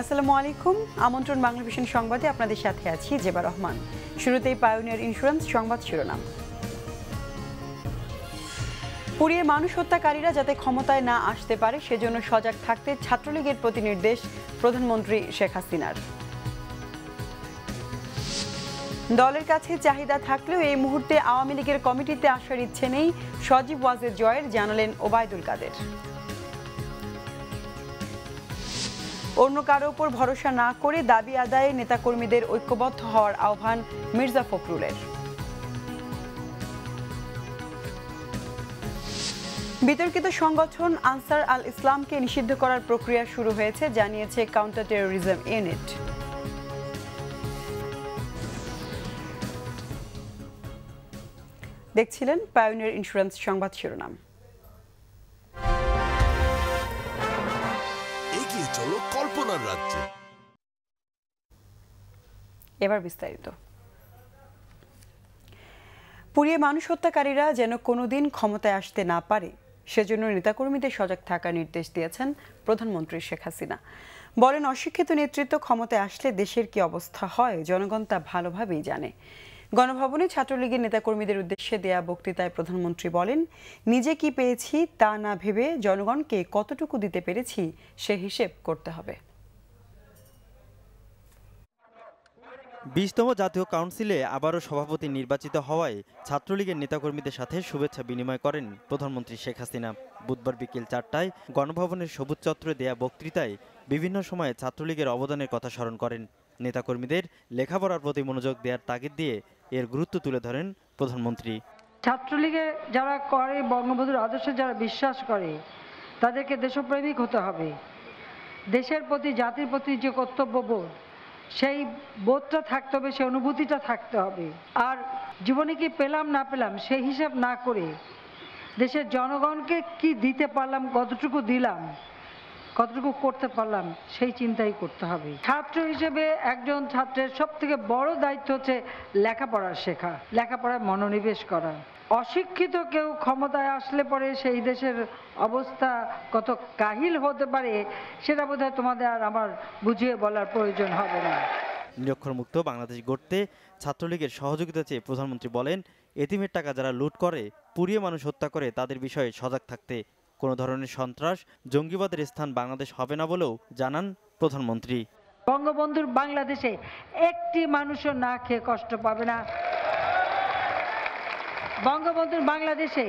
আসসালামু আলাইকুম। আমন্ত্রণ বাংলা ভিশন সংবাদে আপনাদের সাথে আছি জেবা রহমান। শুরুতেই পায়োনিয়ার ইন্স্যুরেন্স সংবাদ শিরোনাম। পুড়িয়ে মানুষ হত্যাকারীরা যাতে ক্ষমতায় না আসতে পারে সেজন্য সজাগ থাকতে ছাত্রলীগের প্রতি নির্দেশ প্রধানমন্ত্রী শেখ হাসিনার। দলের কাছে চাহিদা থাকলেও এই মুহূর্তে আওয়ামী লীগের কমিটিতে আসার ইচ্ছে নেই সজীব ওয়াজেদ জয়ের, জানালেন ওবায়দুল কাদের। অন্য কারো উপর ভরসা না করে দাবি আদায়ে নেতাকর্মীদের ঐক্যবদ্ধ হওয়ার আহ্বান মির্জা ফখরুলের। বিতর্কিত সংগঠন আনসার আল ইসলামকে নিষিদ্ধ করার প্রক্রিয়া শুরু হয়েছে, জানিয়েছে কাউন্টার টেরোরিজম ইউনিট। দেখছিলেন পায়োনিয়ার ইন্স্যুরেন্স সংবাদ শিরোনাম। এগিয়ে চলো কল্পনার রাজ্যে। এবার বিস্তারিত। পুড়িয়ে মানুষ হত্যাকারীরা যেন কোনোদিন ক্ষমতায় আসতে না পারে সেজন্য নেতাকর্মীদের সজাগ থাকার নির্দেশ দিয়েছেন প্রধানমন্ত্রী শেখ হাসিনা। বলেন, অশিক্ষিত নেতৃত্ব ক্ষমতায় আসলে দেশের কি অবস্থা হয় জনগণ তা ভালোভাবেই জানে। গণভবনে ছাত্রলীগের নেতাকর্মীদের উদ্দেশ্যে দেয়া বক্তৃতায় প্রধানমন্ত্রী বলেন, নিজে কি পেয়েছি তা না ভেবে জনগণকে কতটুকু দিতে পেরেছি সে হিসেব করতে হবে। 20তম জাতীয় কাউন্সিলে আবারও সভাপতি নির্বাচিত হওয়ায় ছাত্রলীগের নেতাকর্মীদের সাথে শুভেচ্ছা বিনিময় করেন প্রধানমন্ত্রী শেখ হাসিনা। বুধবার বিকেল 4টায় গণভবনের সবুজ চত্বরে দেয়া বক্তৃতায় বিভিন্ন সময়ে ছাত্রলীগের অবদানের কথা স্মরণ করেন। নেতাকর্মীদের লেখাপড়ার প্রতি মনোযোগ দেওয়ার তাগিদ দিয়ে এর গুরুত্ব তুলে ধরেন প্রধানমন্ত্রী। ছাত্রলীগে যারা করে, বঙ্গবন্ধুর আদর্শে যারা বিশ্বাস করে, তাদেরকে দেশপ্রেমিক হতে হবে। দেশের প্রতি, জাতির প্রতি যে কর্তব্যবোধ, সেই বোধটা থাকতে হবে, সেই অনুভূতিটা থাকতে হবে। আর জীবনে কি পেলাম না পেলাম সেই হিসাব না করে দেশের জনগণকে কি দিতে পারলাম, কতটুকু দিলাম, কতটুকু করতে পারলাম সেই চিন্তাই করতে হবে। ছাত্র হিসেবে একজন ছাত্রের সব থেকে বড় দায়িত্ব হচ্ছে লেখাপড়া শেখা, লেখাপড়ায় মনোনিবেশ করা। অশিক্ষিত কেউ ক্ষমতায় আসলে পরে সেই দেশের অবস্থা কত কাহিল হতে পারে সেটা বোধহয় তোমাদের আর আমার বুঝিয়ে বলার প্রয়োজন হবে না। নিরক্ষরমুক্ত বাংলাদেশ গড়তে ছাত্রলীগের সহযোগিতা চেয়ে প্রধানমন্ত্রী বলেন, এতিমের টাকা যারা লুট করে, পুড়িয়ে মানুষ হত্যা করে তাদের বিষয়ে সজাগ থাকতে। কোনো ধরনের সন্ত্রাস, জঙ্গিবাদের স্থান বাংলাদেশ হবে না বলেও জানান প্রধানমন্ত্রী। বঙ্গবন্ধুর বাংলাদেশে একটি মানুষও না খেয়ে কষ্ট পাবে না। বঙ্গবন্ধুর বাংলাদেশে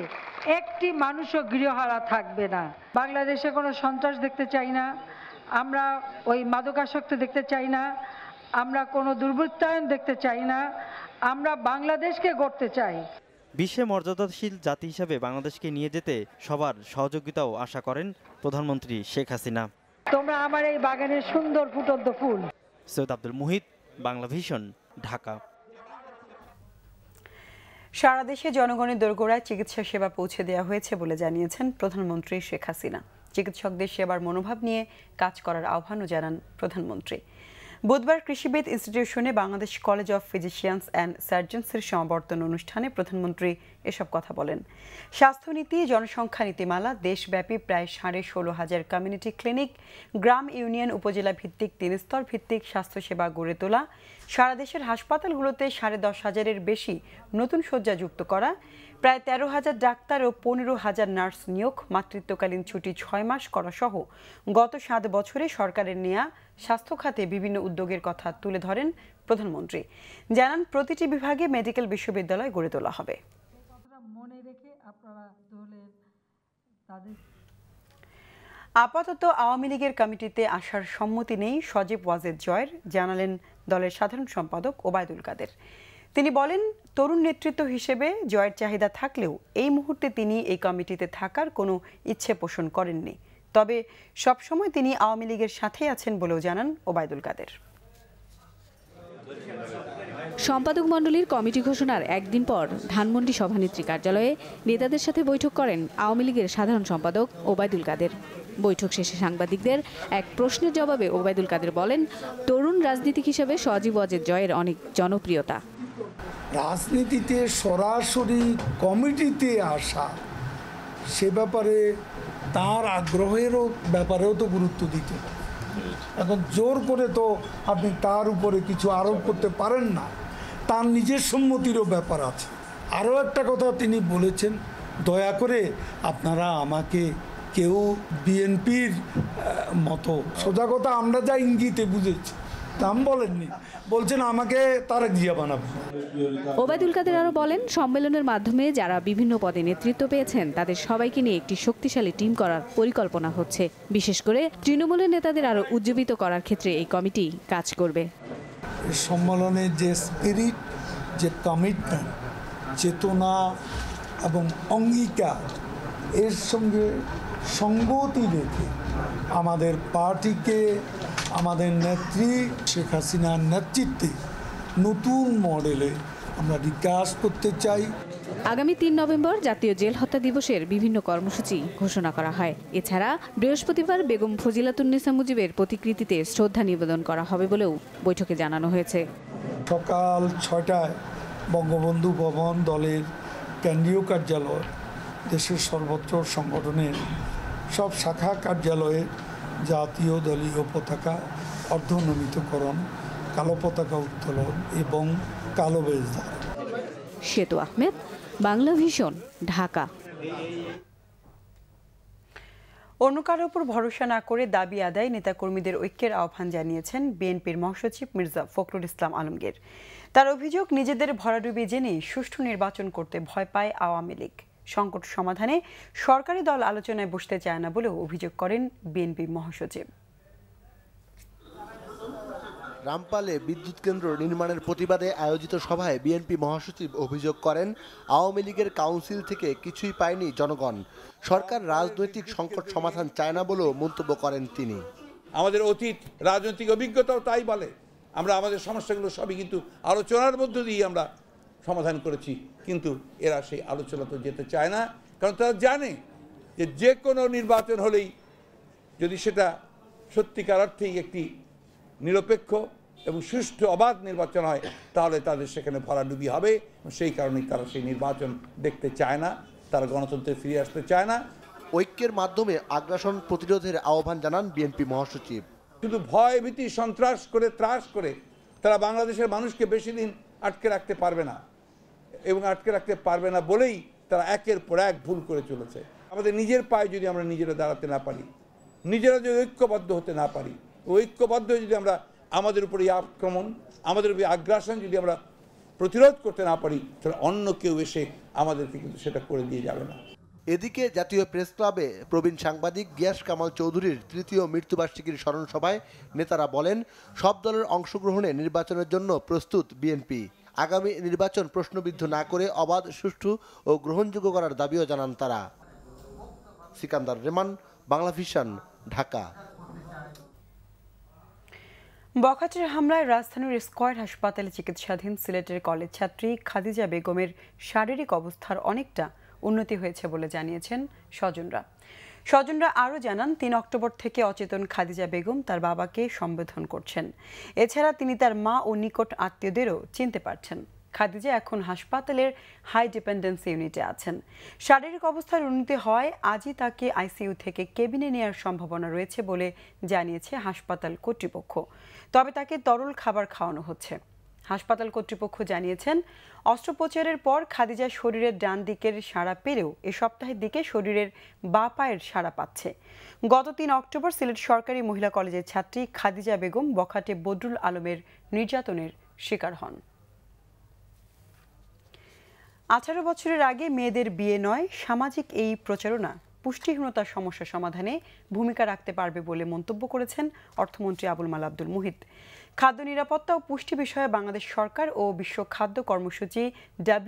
একটি মানুষও গৃহহারা থাকবে না। বাংলাদেশে কোনো সন্ত্রাস দেখতে চাই না, আমরা ওই মাদকাসক্তি দেখতে চাই না, আমরা কোনো দুর্বৃত্তায়ন দেখতে চাই না, আমরা বাংলাদেশকে গড়তে চাই। বিশ্বে মর্যাদাশীল জাতি হিসেবে বাংলাদেশকে নিয়ে যেতে সবার সহযোগিতাও আশা করেন প্রধানমন্ত্রী শেখ হাসিনা। তোমরা আমার এই বাগানের সুন্দর ফুটন্ত ফুল। সৈয়দ আব্দুল মুহিত, বাংলা ভিশন, ঢাকা। সারা দেশে জনগণের দোরগোড়ায় চিকিৎসা সেবা পৌঁছে দেওয়া হয়েছে বলে জানিয়েছেন প্রধানমন্ত্রী শেখ হাসিনা। চিকিৎসকদের সেবার মনোভাব নিয়ে কাজ করার আহ্বানও জানান প্রধানমন্ত্রী। বুধবার কৃষিবিদ ইনস্টিটিউশনে Bangladesh college of physicians and সার্জনসের সমাবর্তন অনুষ্ঠানে প্রধানমন্ত্রী এসব কথা বলেন। স্বাস্থ্যনীতি, জনসংখ্যা নীতিমালা, দেশব্যাপী প্রায় ১৬,৫০০ কমিউনিটি ক্লিনিক, গ্রাম, ইউনিয়ন, উপজেলা ভিত্তিক ৩ স্তর ভিত্তিক স্বাস্থ্যসেবা গড়ে তোলা, সারা দেশের হাসপাতালগুলোতে ১০,৫০০-এর বেশি নতুন শয্যা যুক্ত করা, প্রায় ১৩,০০০ ডাক্তার ও ১৫,০০০ নার্স নিয়োগ, মাতৃত্বকালীন ছুটি ৬ মাস করা সহ গত ৭ বছরে সরকারের নেয়া স্বাস্থ্য খাতে বিভিন্ন উদ্যোগের কথা তুলে ধরেন প্রধানমন্ত্রী। জানান, প্রতিটি বিভাগে মেডিকেল বিশ্ববিদ্যালয় গড়ে তোলা হবে। আপাতত আওয়ামী লীগের কমিটিতে আসার সম্মতি নেই সজীব ওয়াজেদ জয়ের, জানালেন দলের সাধারণ সম্পাদক ওবায়দুল কাদের। তিনি বলেন, তরুণ নেতৃত্ব হিসেবে জয়ের চাহিদা থাকলেও এই মুহূর্তে তিনি এই কমিটিতে থাকার কোনো ইচ্ছে পোষণ করেননি। তবে সবসময় তিনি আওয়ামী লীগের সাথে আছেন বলেও জানান ওবায়দুল কাদের। সম্পাদক মণ্ডলীর কমিটি ঘোষণার একদিন পর ধানমন্ডি সভানেত্রী কার্যালয়ে নেতাদের সাথে বৈঠক করেন আওয়ামী লীগের সাধারণ সম্পাদক ওবায়দুল কাদের। বৈঠক শেষে সাংবাদিকদের এক প্রশ্নের জবাবে ওবায়দুল কাদের বলেন, তরুণ রাজনীতিক হিসেবে সজীব ওয়াজেদ জয়ের অনেক জনপ্রিয়তা। রাজনীতিতে সরাসরি কমিটিতে আসা, সে ব্যাপারে তার আগ্রহেরও ব্যাপারেও তো গুরুত্ব দিতে হবে। এখন জোর করে তো আপনি তার উপরে কিছু আরোপ করতে পারেন না, তার নিজের সম্মতিরও ব্যাপার আছে। আরও একটা কথা তিনি বলেছেন, দয়া করে আপনারা আমাকে কেউ বিএনপির মতো, সোজা কথা আমরা যা ইঙ্গিতে বুঝেছি দাম বলেননি, বলছেন আমাকে তারেক জিয়া বানাবে। ওবায়দুল কাদের আরও বলেন, সম্মেলনের মাধ্যমে যারা বিভিন্ন পদে নেতৃত্ব পেয়েছেন তাদের সবাইকে নিয়ে একটি শক্তিশালী টিম করার পরিকল্পনা হচ্ছে। বিশেষ করে তৃণমূলের নেতাদের আরও উজ্জীবিত করার ক্ষেত্রে এই কমিটি কাজ করবে। সম্মেলনের যে স্পিরিট, যে কমিটমেন্ট, চেতনা এবং অঙ্গীকার, এর সঙ্গে সঙ্গতি রেখে আমাদের পার্টিকে আমাদের নেত্রী শেখ হাসিনার নেতৃত্বে নতুন মডেলে আমরা বিকাশ করতে চাই। আগামী ৩ নভেম্বর জাতীয় জেল হত্যা দিবসের বিভিন্ন কর্মসূচি ঘোষণা করা হয়। এছাড়া বৃহস্পতিবার বেগম ফজিলাতুন্নেসা মুজিবের প্রতিকৃতিতে শ্রদ্ধা নিবেদন করা হবে বলেও বৈঠকে জানানো হয়েছে। সকাল 6টায় বঙ্গবন্ধু ভবন দলের কেন্দ্রীয় কার্যালয়, দেশের সর্বত্র সংগঠনের সব শাখা কার্যালয়ে জাতীয় দলীয় পতাকা অর্ধনমিতকরণ, কালো পতাকা উত্তোলন এবং কালো বেশ ধারণ। শ্বেত আহমেদ, বাংলা ভিশন, ঢাকা। অন্য কারোর উপর ভরসা না করে দাবি আদায় নেতাকর্মীদের ঐক্যের আহ্বান জানিয়েছেন বিএনপির মহাসচিব মির্জা ফখরুল ইসলাম আলমগীর। তার অভিযোগ, নিজেদের ভরাডুবি জেনে সুষ্ঠু নির্বাচন করতে ভয় পায় আওয়ামী লীগ। সংকট সমাধানে সরকারি দল আলোচনায় বসতে চায় না বলেও অভিযোগ করেন বিএনপি মহাসচিব। রামপালে বিদ্যুৎ কেন্দ্র নির্মাণের প্রতিবাদে আয়োজিত সভায় বিএনপি মহাসচিব অভিযোগ করেন, আওয়ামী লীগের কাউন্সিল থেকে কিছুই পায়নি জনগণ। সরকার রাজনৈতিক সংকট সমাধান চায় না বলেও মন্তব্য করেন তিনি। আমাদের অতীত রাজনৈতিক অভিজ্ঞতাও তাই বলে, আমরা আমাদের সমস্যাগুলো সবই কিন্তু আলোচনার মধ্য দিয়ে আমরা সমাধান করেছি, কিন্তু এরা সেই আলোচনা তো যেতে চায় না, কারণ তারা জানে যে কোনো নির্বাচন হলেই যদি সেটা সত্যিকার অর্থেই একটি নিরপেক্ষ এবং সুষ্ঠু অবাধ নির্বাচন হয় তাহলে তাদের সেখানে ভরাডুবি হবে। সেই কারণেই তারা সেই নির্বাচন দেখতে চায় না, তারা গণতন্ত্রে ফিরে আসতে চায় না। ঐক্যের মাধ্যমে আগ্রাসন প্রতিরোধের আহ্বান জানান বিএনপি মহাসচিব। শুধু ভয় ভীতি সন্ত্রাস করে ত্রাস করে তারা বাংলাদেশের মানুষকে বেশি দিন আটকে রাখতে পারবে না, এবং আটকে রাখতে পারবে না বলেই তারা একের পর এক ভুল করে চলেছে। আমাদের নিজের পায়ে যদি আমরা নিজেরা দাঁড়াতে না পারি, নিজেরা যদি ঐক্যবদ্ধ হতে না পারি, ঐক্যবদ্ধ যদি আমরা আমাদের উপরে আক্রমণ, আমাদের উপরে আগ্রাসন যদি আমরা প্রতিরোধ করতে না পারি, তাহলে অন্য কেউ এসে আমাদেরকে কিন্তু সেটা করে দিয়ে যাবে না। এদিকে জাতীয় প্রেস ক্লাবে প্রবীণ সাংবাদিক গিয়াস কামাল চৌধুরীর ৩য় মৃত্যুবার্ষিকীর স্মরণ সভায় নেতারা বলেন, সব দলের অংশগ্রহণে নির্বাচনের জন্য প্রস্তুত বিএনপি। আগামী নির্বাচন প্রশ্নবিদ্ধ না করে অবাধ, সুষ্ঠু ও গ্রহণযোগ্য করার দাবিও জানান তারা। সিকান্দার রেমান, বাংলা ভিশন, ঢাকা। বখাটের হামলায় রাজধানীর স্কয়ার হাসপাতালে চিকিৎসাধীন সিলেটের কলেজ ছাত্রী খাদিজা বেগমের শারীরিক অবস্থার অনেকটা উন্নতি হয়েছে বলে জানিয়েছেন স্বজনরা আরও জানান, ৩ অক্টোবর থেকে অচেতন খাদিজা বেগম তার বাবাকে সম্বোধন করছেন। এছাড়া তিনি তার মা ও নিকট আত্মীয়দেরও চিনতে পারছেন। খাদিজা এখন হাসপাতালের হাই ডিপেন্ডেন্সি ইউনিটে আছেন। শারীরিক অবস্থার উন্নতি হওয়ায় আজই তাকে আইসিইউ থেকে কেবিনে নেওয়ার সম্ভাবনা রয়েছে বলে জানিয়েছে হাসপাতাল কর্তৃপক্ষ। তবে তাকে তরল খাবার খাওয়ানো হচ্ছে। হাসপাতাল কর্তৃপক্ষ জানিয়েছেন, অস্ত্রোপচারের পর খাদিজার শরীরের ডান দিকের সাড়া পেলেও এ সপ্তাহের দিকে শরীরের বাঁ পায়ের সাড়া পাচ্ছে। গত ৩ অক্টোবর সিলেট সরকারি মহিলা কলেজের ছাত্রী খাদিজা বেগম বখাটে বদরুল আলমের নির্যাতনের শিকার হন। 18 বছরের আগে মেয়েদের বিয়ে নয়, সামাজিক এই প্রচারণা পুষ্টিহীনতার সমস্যা সমাধানে ভূমিকা রাখতে পারবে বলে মন্তব্য করেছেন অর্থমন্ত্রী আবুল মাল আব্দুল মুহিত। খাদ্য নিরাপত্তা ও পুষ্টি বিষয়ে বাংলাদেশ সরকার ও বিশ্ব খাদ্য কর্মসূচি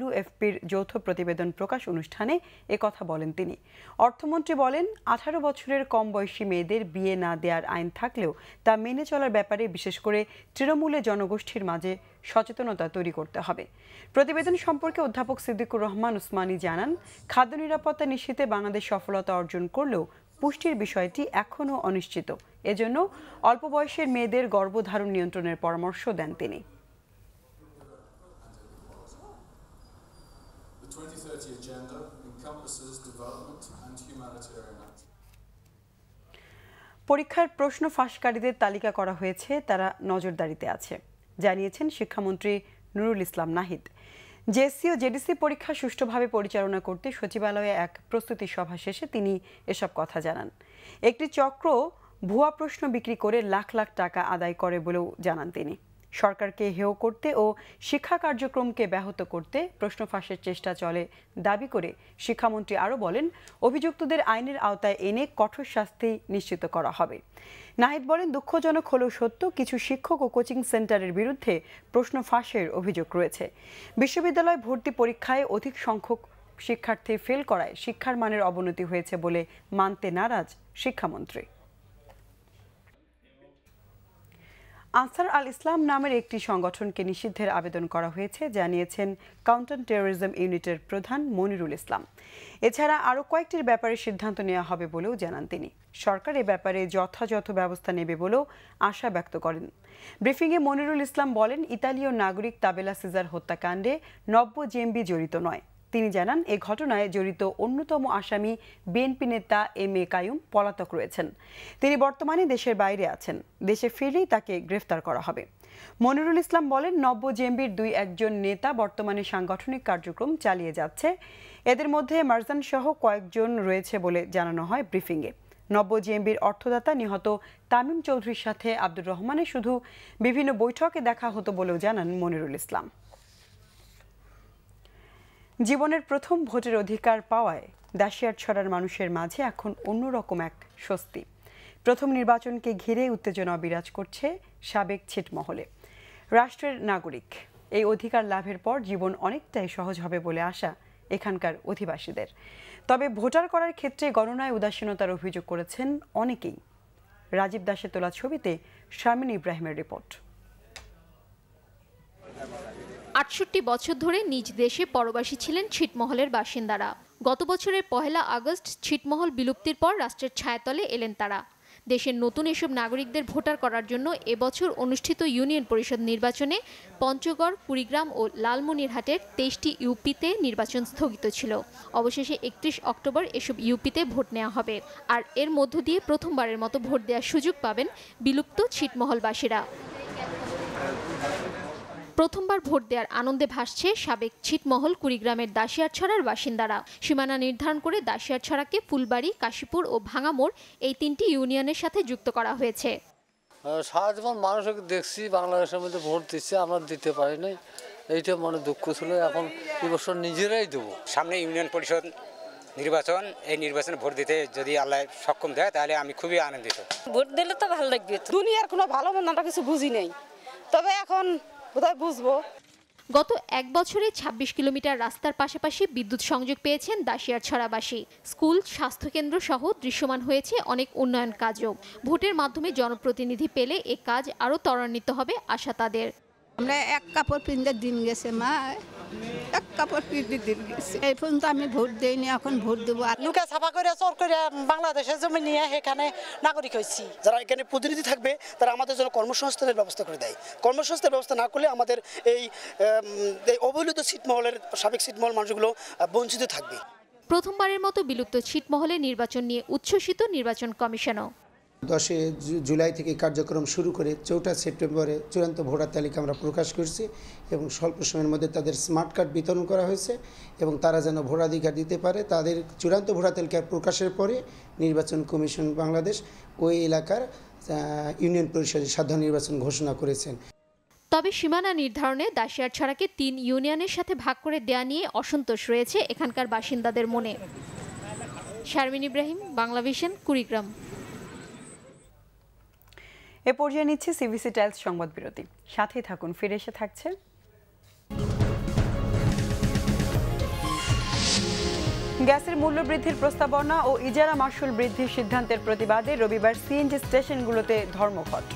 WFPর যৌথ প্রতিবেদন প্রকাশ অনুষ্ঠানে একথা বলেন তিনি। অর্থমন্ত্রী বলেন, 18 বছরের কম বয়সী মেয়েদের বিয়ে না দেওয়ার আইন থাকলেও তা মেনে চলার ব্যাপারে বিশেষ করে তৃণমূলে জনগোষ্ঠীর মাঝে সচেতনতা তৈরি করতে হবে। প্রতিবেদন সম্পর্কে অধ্যাপক সিদ্দিকুর রহমান উসমানী জানান, খাদ্য নিরাপত্তা নিশ্চিতে বাংলাদেশ সফলতা অর্জন করলেও পুষ্টির বিষয়টি এখনও অনিশ্চিত। এজন্য অল্প বয়সের মেয়েদের গর্ভধারণ নিয়ন্ত্রণের পরামর্শ দেন তিনি। পরীক্ষার প্রশ্ন ফাঁসকারীদের তালিকা করা হয়েছে, তারা নজরদারিতে আছে, জানিয়েছেন শিক্ষামন্ত্রী নুরুল ইসলাম নাহিদ। জেএসসি ও জেডিসি পরীক্ষা সুষ্ঠুভাবে পরিচালনা করতে সচিবালয়ে এক প্রস্তুতি সভা শেষে তিনি এসব কথা জানান। একটি চক্র ভুয়া প্রশ্ন বিক্রি করে লাখ লাখ টাকা আদায় করে বলেও জানান তিনি। সরকারকে হেয় করতে ও শিক্ষা কার্যক্রমকে ব্যাহত করতে প্রশ্ন ফাঁসের চেষ্টা চলে দাবি করে শিক্ষামন্ত্রী আরও বলেন, অভিযুক্তদের আইনের আওতায় এনে কঠোর শাস্তি নিশ্চিত করা হবে। নাহিদ বলেন, দুঃখজনক হলেও সত্য, কিছু শিক্ষক ও কোচিং সেন্টারের বিরুদ্ধে প্রশ্ন ফাঁসের অভিযোগ রয়েছে। বিশ্ববিদ্যালয় ভর্তি পরীক্ষায় অধিক সংখ্যক শিক্ষার্থী ফেল করায় শিক্ষার মানের অবনতি হয়েছে বলে মানতে নারাজ শিক্ষামন্ত্রী। আনসার আল ইসলাম নামের একটি সংগঠনকে নিষিদ্ধের আবেদন করা হয়েছে, জানিয়েছেন কাউন্টার টেরোরিজম ইউনিটের প্রধান মনিরুল ইসলাম। এছাড়া আরও কয়েকটির ব্যাপারে সিদ্ধান্ত নেওয়া হবে বলেও জানান তিনি। সরকার এ ব্যাপারে যথাযথ ব্যবস্থা নেবে বলেও আশা ব্যক্ত করেন। ব্রিফিংয়ে মনিরুল ইসলাম বলেন, ইতালীয় নাগরিক তাবেলা সিজার হত্যাকাণ্ডে নব্য জেএমবি জড়িত নয়। তিনি জানান, এ ঘটনায় জড়িত অন্যতম আসামি বিএনপি নেতা এম এ কাইয়ুম পলাতক রয়েছেন। তিনি বর্তমানে দেশের বাইরে আছেন, দেশে ফিরলেই তাকে গ্রেফতার করা হবে। মনিরুল ইসলাম বলেন, নব্য জেএমবির 2-1 নেতা বর্তমানে সাংগঠনিক কার্যক্রম চালিয়ে যাচ্ছে। এদের মধ্যে মারজান সহ কয়েকজন রয়েছে বলে জানানো হয় ব্রিফিংয়ে। নব্য জেএমবির অর্থদাতা নিহত তামিম চৌধুরীর সাথে আব্দুর রহমানের শুধু বিভিন্ন বৈঠকে দেখা হতো বলেও জানান মনিরুল ইসলাম। জীবনের প্রথম ভোটের অধিকার পাওয়ায় দাসিয়ারছড়ার মানুষের মাঝে এখন অন্যরকম এক স্বস্তি। প্রথম নির্বাচনকে ঘিরে উত্তেজনা বিরাজ করছে সাবেক ছিটমহলে। রাষ্ট্রের নাগরিক এই অধিকার লাভের পর জীবন অনেকটাই সহজ হবে বলে আশা এখানকার অধিবাসীদের। তবে ভোটার করার ক্ষেত্রে গণনায় উদাসীনতার অভিযোগ করেছেন অনেকেই। রাজীব দাসের তোলা ছবিতে শারমিন ইব্রাহিমের রিপোর্ট। ৬৮ বছর ধরে নিজ দেশে পরবাসী ছিলেন ছিটমহলের বাসিন্দারা। গত বছরের ১ আগস্ট ছিটমহল বিলুপ্তির পর রাষ্ট্রের ছায়াতলে এলেন তারা। দেশের নতুন এসব নাগরিকদের ভোটার করার জন্য এবছর অনুষ্ঠিত ইউনিয়ন পরিষদ নির্বাচনে পঞ্চগড়, কুড়িগ্রাম ও লালমনিরহাটের ২৩টি ইউপিতে নির্বাচন স্থগিত ছিল। অবশেষে ৩১ অক্টোবর এসব ইউপিতে ভোট নেওয়া হবে। আর এর মধ্য দিয়ে প্রথমবারের মতো ভোট দেওয়ার সুযোগ পাবেন বিলুপ্ত ছিটমহলবাসীরা। প্রথমবার ভোট দেওয়ার আনন্দে ভাসছে সাবেক ছিটমহল কুড়িগ্রামের দাসিয়ারছড়ার বাসিন্দারা। সীমানা নির্ধারণ করে দাসিয়ারছড়াকে ফুলবাড়ি, কাশীপুর ও ভাঙামোড় এই 3টি ইউনিয়নের সাথে যুক্ত করা হয়েছে। সারা জীবন মানুষকে দেখছি বাংলাদেশের মধ্যে ভোট দিচ্ছে, আমরা দিতে পারি নাই, এইটা মনে দুঃখ ছিল। এখন এবছর নিজেরাই দেবো। সামনে ইউনিয়ন পরিষদ নির্বাচন, এই নির্বাচনে ভোট দিতে যদি আল্লাহ সক্ষম দেয় তাহলে আমি খুবই আনন্দিত। ভোট দিলে তো ভালো লাগবে। দুনিয়ার কোনো ভালো মন্দ আমরা কিছু বুঝি নেই, তবে এখন কোথায় বুঝবো। গত 1 বছরে ২৬ কিলোমিটার রাস্তার পাশাপাশি বিদ্যুৎ সংযোগ পেয়েছেন দাসিয়ারছড়াবাসী। স্কুল, স্বাস্থ্যকেন্দ্র সহ দৃশ্যমান হয়েছে অনেক উন্নয়ন কাজও। ভোটের মাধ্যমে জনপ্রতিনিধি পেলে এ কাজ আরও ত্বরান্বিত হবে আশা তাদের। আমরা এক কাপড় পিনতে দিন গেছে মা, এক কাপড় পিনতে দিন গেছে। এই পর্যন্ত আমি ভোট দেইনি, এখন ভোট দেবো। লুকা ছাপা করে চোর করে বাংলাদেশের জমি নিয়ে এখানে নাগরিক হয়েছি। যারা এখানে প্রতিনিধি থাকবে তারা আমাদের জন্য কর্মসংস্থানের ব্যবস্থা করে দেয়। কর্মসংস্থানের ব্যবস্থা না করলে আমাদের এই অবহেলিত ছিটমহলের সাবেক ছিটমহল মানুষগুলো বঞ্চিত থাকবে। প্রথমবারের মতো বিলুপ্ত ছিটমহলে নির্বাচন নিয়ে উচ্ছ্বসিত নির্বাচন কমিশনও। 10 জুলাই থেকে কার্যক্রম শুরু করে 4 সেপ্টেম্বরে চূড়ান্ত ভোটার তালিকা আমরা প্রকাশ করছি এবং স্বল্প সময়ের মধ্যে তাদের স্মার্ট কার্ড বিতরণ করা হয়েছে এবং তারা যেন ভোটাধিকার দিতে পারে। তাদের চূড়ান্ত ভোটার তালিকা প্রকাশের পরে নির্বাচন কমিশন বাংলাদেশ ওই এলাকার ইউনিয়ন পরিষদের সাধারণ নির্বাচন ঘোষণা করেছেন। তবে সীমানা নির্ধারণে দাসিয়ারছড়াকে 3 ইউনিয়নের সাথে ভাগ করে দেয়া নিয়ে অসন্তোষ রয়েছে এখানকার বাসিন্দাদের মনে। শারমিন ইব্রাহিম, বাংলাভিশন, কুড়িগ্রাম। এ পর্যায়ে নিচ্ছে সিবিসি টাইলস সংবাদ বিরতি। সাথেই থাকুন, ফিরে এসে থাকছে গ্যাসের মূল্য বৃদ্ধির প্রস্তাবনা ও ইজারা মাশুল বৃদ্ধির সিদ্ধান্তের প্রতিবাদে রবিবার সিএনজি স্টেশনগুলোতে ধর্মঘট।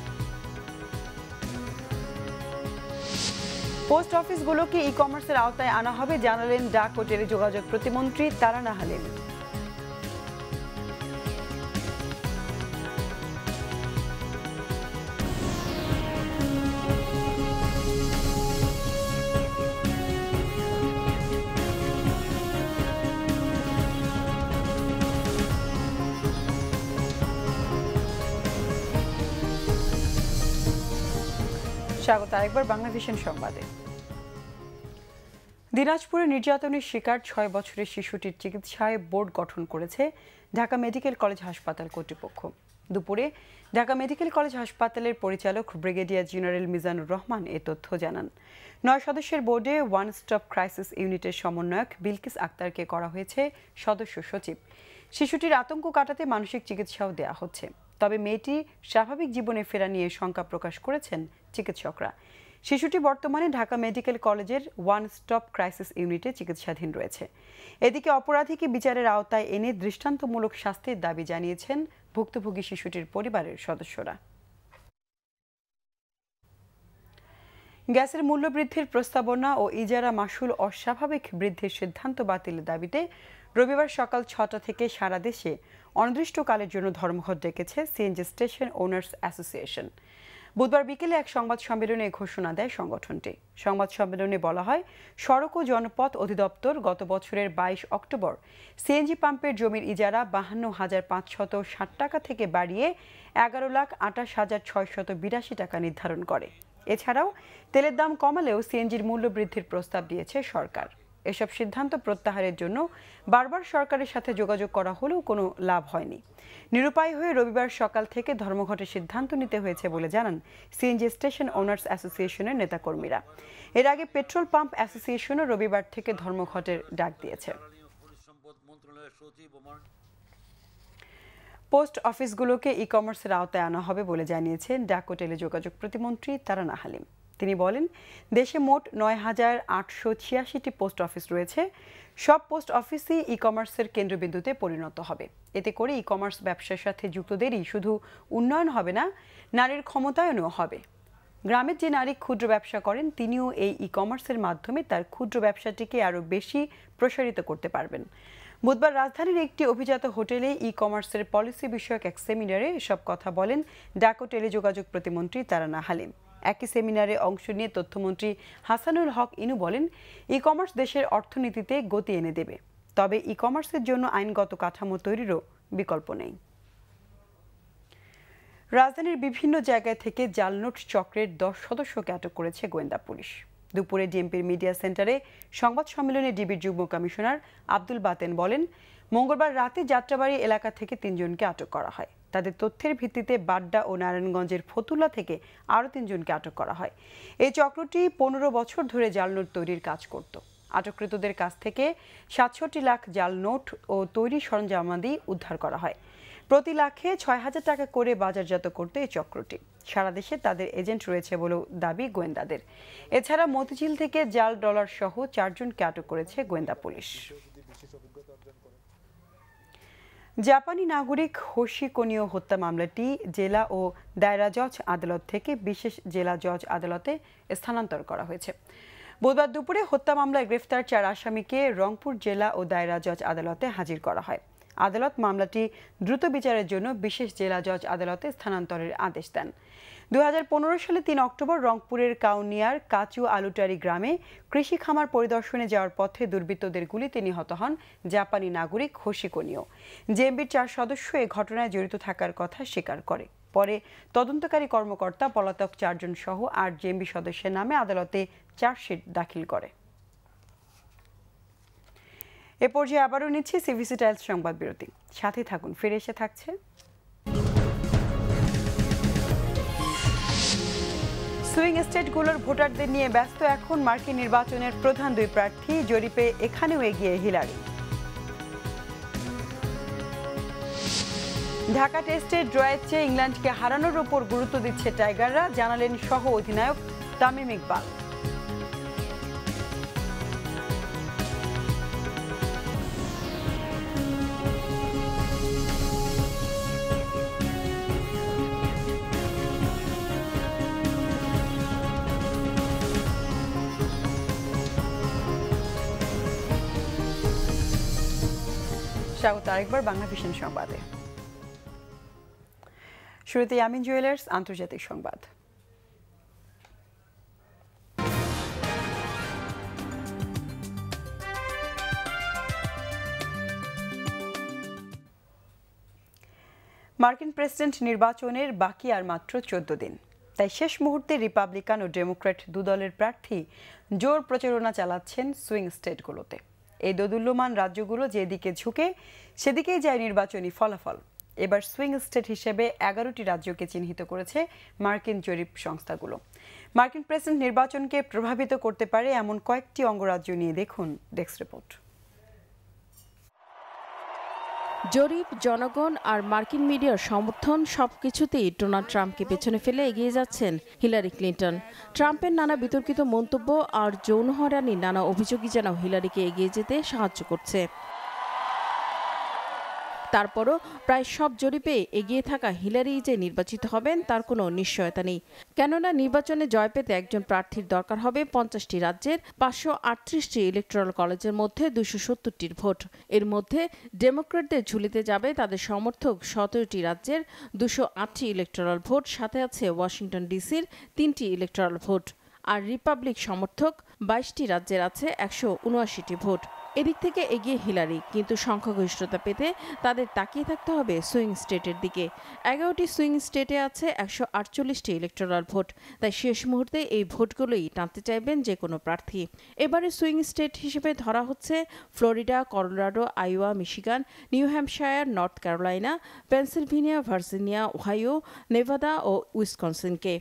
পোস্ট অফিসগুলোকে ই কমার্সের আওতায় আনা হবে, জানালেন ডাক ও টেলিযোগাযোগ প্রতিমন্ত্রী তারানা হালিম। স্বাগত আরেকবার বাংলাভিশন সংবাদে। দিনাজপুরে নির্যাতনের শিকার 6 বছরের শিশুটির চিকিৎসায় বোর্ড গঠন করেছে ঢাকা মেডিকেল কলেজ হাসপাতাল কর্তৃপক্ষ। দুপুরে ঢাকা মেডিকেল কলেজ হাসপাতালের পরিচালক ব্রিগেডিয়ার জেনারেল মিজানুর রহমান এ তথ্য জানান। 9 সদস্যের বোর্ডে ওয়ান স্টপ ক্রাইসিস ইউনিটের সমন্বয়ক বিলকিস আক্তারকে করা হয়েছে সদস্য সচিব। শিশুটির আতঙ্ক কাটাতে মানসিক চিকিৎসাও দেওয়া হচ্ছে, তবে মেয়েটি স্বাভাবিক জীবনে ফেরা নিয়ে শঙ্কা প্রকাশ করেছেন চিকিৎসকরা। শিশুটি বর্তমানে ঢাকা মেডিকেল কলেজের ওয়ান স্টপ ক্রাইসিস ইউনিটে চিকিৎসাধীন রয়েছে। এদিকে অপরাধীকে বিচারের আওতায় এনে দৃষ্টান্তমূলক শাস্তির দাবি জানিয়েছেন ভুক্তভোগী শিশুটির পরিবারের সদস্যরা। গ্যাসের মূল্য বৃদ্ধির প্রস্তাবনা ও ইজারা মাশুল অস্বাভাবিক বৃদ্ধির সিদ্ধান্ত বাতিলের দাবিতে রবিবার সকাল 6টা থেকে সারা দেশে অনির্দিষ্টকালের জন্য ধর্মঘট ডেকেছে সিএনজি স্টেশন ওনার্স অ্যাসোসিয়েশন। বুধবার বিকেলে এক সংবাদ সম্মেলনে ঘোষণা দেয় সংগঠনটি। সংবাদ সম্মেলনে বলা হয়, সড়ক ও জনপথ অধিদপ্তর গত বছরের 22 অক্টোবর সিএনজি পাম্পের জমির ইজারা 52,560 টাকা থেকে বাড়িয়ে 11,28,682 টাকা নির্ধারণ করে। এছাড়াও তেলের দাম কমালেও সিএনজির মূল্য বৃদ্ধির প্রস্তাব দিয়েছে সরকার। এসব সিদ্ধান্ত প্রত্যাহারের জন্য বারবার সরকারের সাথে যোগাযোগ করা হলেও কোনো লাভ হয়নি। নিরুপায় হয়ে রবিবার সকাল থেকে ধর্মঘটের সিদ্ধান্ত নিতে হয়েছে বলে জানান সিএনজি স্টেশন ওনার্স অ্যাসোসিয়েশনের নেতাকর্মীরা। এর আগে পেট্রোল পাম্প অ্যাসোসিয়েশনও রবিবার থেকে ধর্মঘটের ডাক দিয়েছে। পোস্ট অফিসগুলোকে ই কমার্সের আওতায় আনা হবে বলে জানিয়েছেন ডাক ও টেলিযোগাযোগ প্রতিমন্ত্রী তারানা হালিম। তিনি বলেন, দেশে মোট 9,886টি পোস্ট অফিস রয়েছে। সব পোস্ট অফিসই ই কমার্সের কেন্দ্রবিন্দুতে পরিণত হবে। এতে করে ই কমার্স ব্যবসার সাথে যুক্তদেরই শুধু উন্নয়ন হবে না, নারীর ক্ষমতায়নও হবে। গ্রামের যে নারী ক্ষুদ্র ব্যবসা করেন তিনিও এই ই কমার্সের মাধ্যমে তার ক্ষুদ্র ব্যবসাটিকে আরও বেশি প্রসারিত করতে পারবেন। বুধবার রাজধানীর একটি অভিজাত হোটেলে ই কমার্সের পলিসি বিষয়ক এক সেমিনারে এসব কথা বলেন ডাক ও টেলিযোগাযোগ প্রতিমন্ত্রী তারানা হালিম। একই সেমিনারে অংশ নিয়ে তথ্যমন্ত্রী হাসানুল হক ইনু বলেন, ই কমার্স দেশের অর্থনীতিতে গতি এনে দেবে, তবে ই কমার্সের জন্য আইনগত কাঠামো তৈরিরও বিকল্প নেই। রাজধানীর বিভিন্ন জায়গায় থেকে জাল নোট চক্রের 10 সদস্যকে আটক করেছে গোয়েন্দা পুলিশ। দুপুরে ডিএমপির মিডিয়া সেন্টারে সংবাদ সম্মেলনে ডিবির যুগ্ম কমিশনার আব্দুল বাতেন বলেন, মঙ্গলবার রাতে যাত্রাবাড়ি এলাকা থেকে 3 জনকে আটক করা হয়। তাদের তথ্যের ভিত্তিতে বাড্ডা ও নারায়ণগঞ্জের ফতুল্লা থেকে আরও 3 জনকে আটক করা হয়। এই চক্রটি 15 বছর ধরে জাল নোট তৈরির কাজ করত। আটককৃতদের কাছ থেকে 67 লাখ জাল নোট ও তৈরি সরঞ্জামাদি উদ্ধার করা হয়। প্রতি লাখে 6,000 টাকা করে বাজারজাত করতে এই চক্রটি। সারা দেশে তাদের এজেন্ট রয়েছে বলেও দাবি গোয়েন্দাদের। এছাড়া মতিঝিল থেকে জাল ডলার সহ 4 জনকে আটক করেছে গোয়েন্দা পুলিশ। জাপানি নাগরিক হোশি কোনিও হত্যা মামলাটি জেলা ও দায়রা জজ আদালত থেকে বিশেষ জেলা জজ আদালতে স্থানান্তর করা হয়েছে। বুধবার দুপুরে হত্যা মামলায় গ্রেফতার 4 আসামিকে রংপুর জেলা ও দায়রা জজ আদালতে হাজির করা হয়। আদালত মামলাটি দ্রুত বিচারের জন্য বিশেষ জেলা জজ আদালতে স্থানান্তরের আদেশ দেন। 2015 সালে 3 অক্টোবর রংপুরের কাউনিয়ার কাচু আলুটারি গ্রামে কৃষি খামার পরিদর্শনে যাওয়ার পথে দুর্বৃত্তদের গুলিতে নিহত হন জাপানি নাগরিক হোশি কোনিও। জেএমবির 4 সদস্য এ ঘটনায় জড়িত থাকার কথা স্বীকার করে। পরে তদন্তকারী কর্মকর্তা পলাতক 4 জন সহ 8 জেএমবি সদস্যের নামে আদালতে চার্জশিট দাখিল করে। এ পর্যায়ে আবারও নিচ্ছি সিভিসি টাইলস সংবাদ বিরতি। সাথে থাকুন, ফিরে এসে থাকছে সুইং স্টেটগুলোর ভোটারদের নিয়ে ব্যস্ত এখন মার্কিন নির্বাচনের প্রধান 2 প্রার্থী। জরিপে এখানেও এগিয়ে হিলারি। ঢাকা টেস্টের ড্রয়ের চেয়ে ইংল্যান্ডকে হারানোর উপর গুরুত্ব দিচ্ছে টাইগাররা, জানালেন সহ অধিনায়ক তামিম ইকবাল। স্বাগত আরেকবার বাংলাভিশন সংবাদে। শুরুতে ইয়ামিন জুয়েলার্স আন্তর্জাতিক সংবাদ। মার্কিন প্রেসিডেন্ট নির্বাচনের বাকি আর মাত্র 14 দিন। তাই শেষ মুহূর্তে রিপাবলিকান ও ডেমোক্র্যাট দুদলের প্রার্থী জোর প্রচারণা চালাচ্ছেন সুইং স্টেটগুলোতে। এই দোদুল্যমান রাজ্যগুলো যেদিকে ঝুঁকে সেদিকেই যায় নির্বাচনী ফলাফল। এবার সুইং স্টেট হিসেবে 11টি রাজ্যকে চিহ্নিত করেছে মার্কিন জরিপ সংস্থাগুলো। মার্কিন প্রেসিডেন্ট নির্বাচনকে প্রভাবিত করতে পারে এমন কয়েকটি অঙ্গরাজ্য নিয়ে দেখুন ডেস্ক রিপোর্ট। জরিপ, জনগণ আর মার্কিন মিডিয়ার সমর্থন সবকিছুতেই ডোনাল্ড ট্রাম্পকে পেছনে ফেলে এগিয়ে যাচ্ছেন হিলারি ক্লিন্টন। ট্রাম্পের নানা বিতর্কিত মন্তব্য আর যৌন হয়রানির নানা অভিযোগই যেন হিলারিকে এগিয়ে যেতে সাহায্য করছে। তারপরও প্রায় সব জরিপে এগিয়ে থাকা হিলারি যে নির্বাচিত হবেন তার কোনো নিশ্চয়তা নেই। কেননা নির্বাচনে জয় পেতে একজন প্রার্থীর দরকার হবে 50টি রাজ্যের 538টি ইলেকট্রাল কলেজের মধ্যে 270টির ভোট। এর মধ্যে ডেমোক্র্যাটদের ঝুলিতে যাবে তাদের সমর্থক 17টি রাজ্যের 208টি ইলেকট্রাল ভোট, সাথে আছে ওয়াশিংটন ডিসির 3টি ইলেকট্রাল ভোট। আর রিপাবলিক সমর্থক 22টি রাজ্যের আছে 179টি ভোট। এদিক থেকে এগিয়ে হিলারি, কিন্তু সংখ্যাগরিষ্ঠতা পেতে তাদের তাকিয়ে থাকতে হবে সুইং স্টেটের দিকে। 11টি সুইং স্টেটে আছে 148টি ইলেকট্রাল ভোট, তাই শেষ মুহূর্তে এই ভোটগুলোই টানতে চাইবেন যে কোনো প্রার্থী। এবারে সুইং স্টেট হিসেবে ধরা হচ্ছে Florida, Colorado, Iowa, Michigan, New Hampshire, North Carolina, Pennsylvania, Virginia, Ohio, Nevada ও উইসকনসিনকে।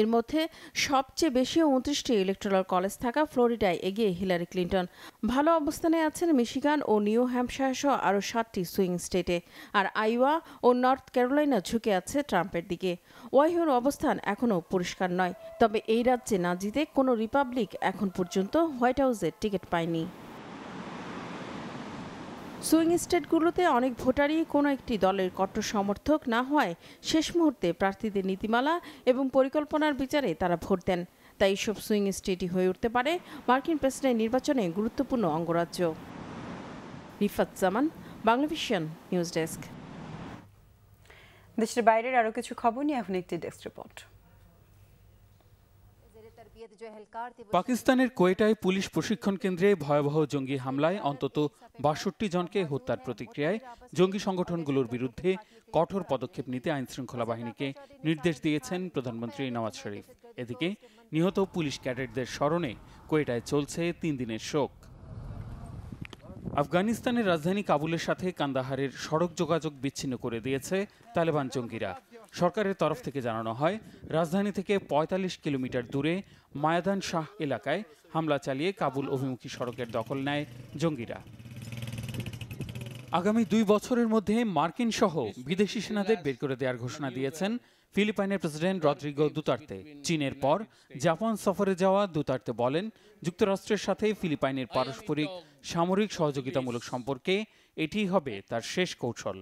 এর মধ্যে সবচেয়ে বেশি 29টি ইলেকট্রাল কলেজ থাকা ফ্লোরিডায় এগিয়ে হিলারি ক্লিন্টন। ভালো অবস্থানে আছেন মিশিগান ও নিউ হ্যাম্পশায়ার সহ আরও 7টি সুইং স্টেটে। আর আইওয়া ও নর্থ ক্যারোলাইনা ঝুঁকে আছে ট্রাম্পের দিকে। ওয়াইওর অবস্থান এখনও পরিষ্কার নয়, তবে এই রাজ্যে না জিতে কোনো রিপাবলিক এখন পর্যন্ত হোয়াইট হাউসের টিকিট পায়নি। সুইং স্টেটগুলোতে অনেক ভোটারই কোনো একটি দলের কট্টর সমর্থক না হওয়ায় শেষ মুহূর্তে প্রার্থীদের নীতিমালা এবং পরিকল্পনার বিচারে তারা ভোট দেন। তাই এইসব সুইং স্টেটই হয়ে উঠতে পারে মার্কিন প্রেসিডেন্ট নির্বাচনে গুরুত্বপূর্ণ অঙ্গরাজ্য। রিফাত জামান, বাংলাভিশন নিউজ ডেস্ক। দেশের বাইরের আরও কিছু খবর নিয়ে এখন একটি ডেস্ক রিপোর্ট। পাকিস্তানের কোয়েটায় পুলিশ প্রশিক্ষণ কেন্দ্রে ভয়াবহ জঙ্গি হামলায় অন্তত ৬২ জনকে হত্যার প্রতিক্রিয়ায় জঙ্গি সংগঠনগুলোর বিরুদ্ধে কঠোর পদক্ষেপ নিতে আইনশৃঙ্খলা বাহিনীকে নির্দেশ দিয়েছেন প্রধানমন্ত্রী নওয়াজ শরীফ। এদিকে নিহত পুলিশ ক্যাডেটদের স্মরণে কোয়েটায় চলছে 3 দিনের শোক। আফগানিস্তানের রাজধানী কাবুলের সাথে কান্দাহারের সড়ক যোগাযোগ বিচ্ছিন্ন করে দিয়েছে তালেবান জঙ্গিরা। সরকারের তরফ থেকে জানানো হয়, রাজধানী থেকে ৪৫ কিলোমিটার দূরে মায়াদান শাহ এলাকায় হামলা চালিয়ে কাবুল অভিমুখী সড়কের দখল নেয় জঙ্গিরা। আগামী 2 বছরের মধ্যে মার্কিন সহ বিদেশি সেনাদের বের করে দেওয়ার ঘোষণা দিয়েছেন ফিলিপাইনের প্রেসিডেন্ট রদ্রিগো দুতার্তে। চীনের পর জাপান সফরে যাওয়া দুতার্তে বলেন, যুক্তরাষ্ট্রের সাথে ফিলিপাইনের পারস্পরিক সামরিক সহযোগিতামূলক সম্পর্কে এটিই হবে তার শেষ কৌশল।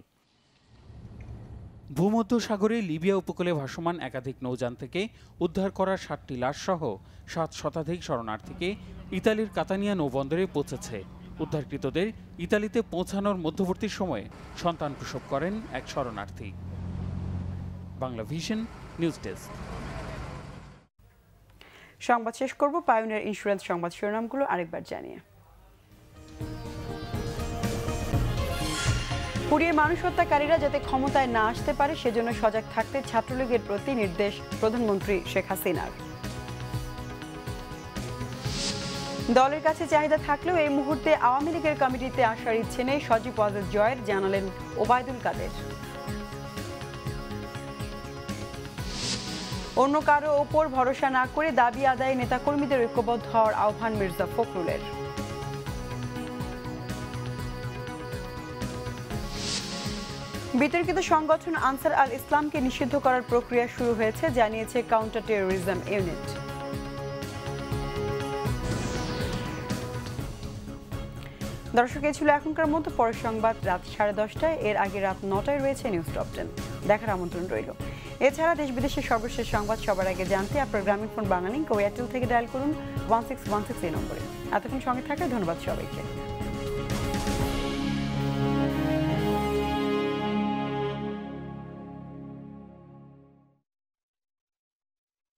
ভূমধ্যসাগরে লিবিয়া উপকূলে ভাসমান একাধিক নৌযান থেকে উদ্ধার করা 60টি লাশ সহ 7 শতাধিক শরণার্থীকে ইতালির কাতানিয়া নৌবন্দরে পৌঁছেছে। উদ্ধারকৃতদের ইতালিতে পৌঁছানোর মধ্যবর্তী সময়ে সন্তান প্রসব করেন এক শরণার্থী। Bangla vision news desk. সংবাদ শেষ করব পায়োনিয়ার ইন্স্যুরেন্স সংবাদ শিরোনামগুলো আরেকবার জানিয়ে। পুড়িয়ে মানুষ হত্যাকারীরা যাতে ক্ষমতায় না আসতে পারে সেজন্য সজাগ থাকতে ছাত্রলীগের প্রতি নির্দেশ প্রধানমন্ত্রী শেখ হাসিনার। দলের কাছে চাহিদা থাকলেও এই মুহূর্তে আওয়ামী লীগের কমিটিতে আসার ইচ্ছে নেই সজীব ওয়াজেদ জয়ের, জানালেন ওবায়দুল কাদের। অন্য কারো ওপর ভরসা না করে দাবি আদায়ে নেতাকর্মীদের ঐক্যবদ্ধ হওয়ার আহ্বান মির্জা ফখরুলের। বিতর্কিত সংগঠন আনসার আল ইসলামকে নিষিদ্ধ করার প্রক্রিয়া শুরু হয়েছে, জানিয়েছে কাউন্টার টেরোরিজম ইউনিট। দর্শক, এই ছিল এখনকার মতো। পরের সংবাদ রাত 10:30টায়, এর আগে রাত 9টায় রয়েছে নিউজ টপ 10। দেখার আমন্ত্রণ রইল। এছাড়া দেশ বিদেশের সর্বশেষ সংবাদ সবার আগে জানতে আপনার গ্রামীণ ফোন বাংলা লিংক ও এয়ারটেল থেকে ডায়াল করুন 1616 এই নম্বরে। এতক্ষণ সঙ্গে থাকায় ধন্যবাদ সবাইকে।